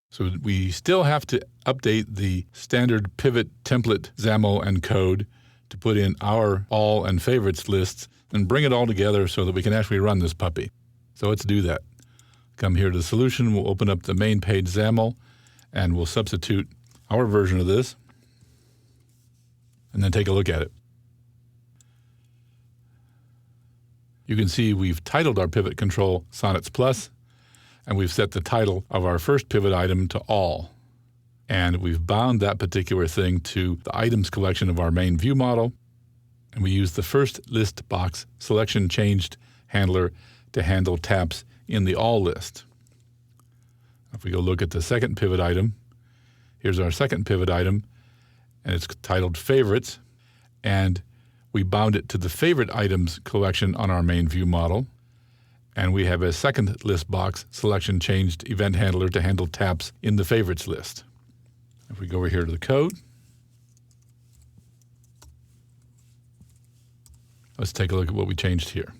So we still have to update the standard pivot template XAML and code to put in our all and favorites lists and bring it all together so that we can actually run this puppy. So let's do that. Come here to the solution, we'll open up the main page XAML, and we'll substitute our version of this, and then take a look at it. You can see we've titled our pivot control Sonnets Plus, and we've set the title of our first pivot item to All. And we've bound that particular thing to the items collection of our main view model, and we use the first list box selection changed handler to handle taps in the All list. If we go look at the second pivot item, here's our second pivot item, and it's titled Favorites, and we bound it to the favorite items collection on our main view model, and we have a second list box selection changed event handler to handle taps in the favorites list. If we go over here to the code, let's take a look at what we changed here.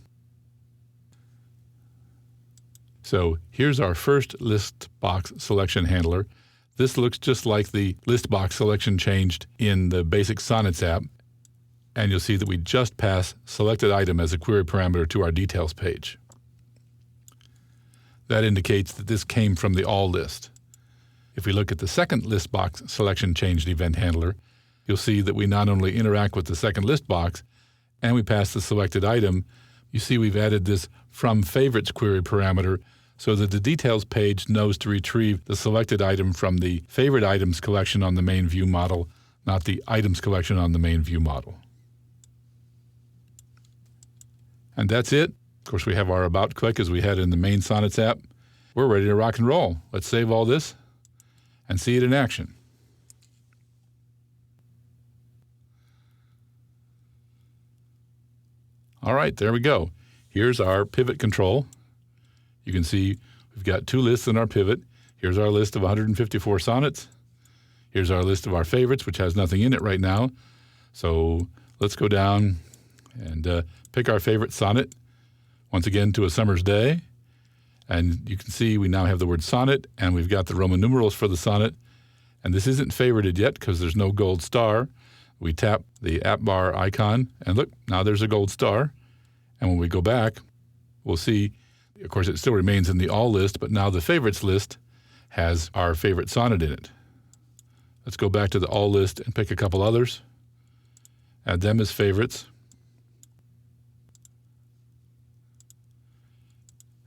So here's our first list box selection handler. This looks just like the list box selection changed in the basic Sonnets app, and you'll see that we just pass selected item as a query parameter to our details page. That indicates that this came from the All list. If we look at the second list box selection changed event handler, you'll see that we not only interact with the second list box, and we pass the selected item. You see we've added this from favorites query parameter so that the details page knows to retrieve the selected item from the favorite items collection on the main view model, not the items collection on the main view model. And that's it. Of course, we have our About click as we had in the main Sonnets app. We're ready to rock and roll. Let's save all this and see it in action. All right, there we go. Here's our pivot control. You can see we've got two lists in our pivot. Here's our list of 154 sonnets. Here's our list of our favorites, which has nothing in it right now. So let's go down and pick our favorite sonnet, once again to A Summer's Day. And you can see we now have the word sonnet, and we've got the Roman numerals for the sonnet. And this isn't favorited yet because there's no gold star. We tap the app bar icon, and look, now there's a gold star. And when we go back, we'll see, of course, it still remains in the All list, but now the favorites list has our favorite sonnet in it. Let's go back to the All list and pick a couple others, add them as favorites.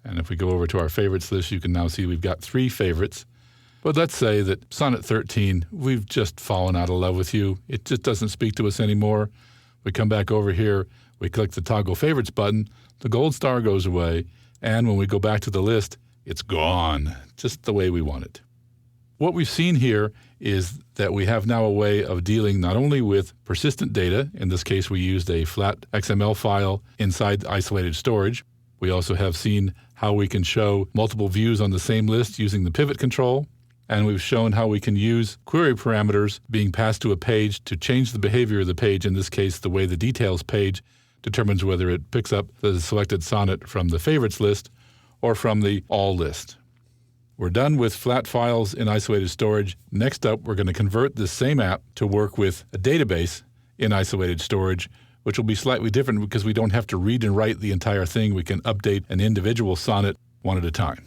And if we go over to our favorites list, you can now see we've got 3 favorites. But let's say that Sonnet 13, we've just fallen out of love with you. It just doesn't speak to us anymore. We come back over here, we click the Toggle Favorites button, the gold star goes away, and when we go back to the list, it's gone, just the way we want it. What we've seen here is that we have now a way of dealing not only with persistent data, in this case we used a flat XML file inside isolated storage. We also have seen how we can show multiple views on the same list using the pivot control, and we've shown how we can use query parameters being passed to a page to change the behavior of the page, in this case the way the details page determines whether it picks up the selected sonnet from the favorites list or from the All list. We're done with flat files in isolated storage. Next up, we're going to convert this same app to work with a database in isolated storage, which will be slightly different because we don't have to read and write the entire thing. We can update an individual sonnet one at a time.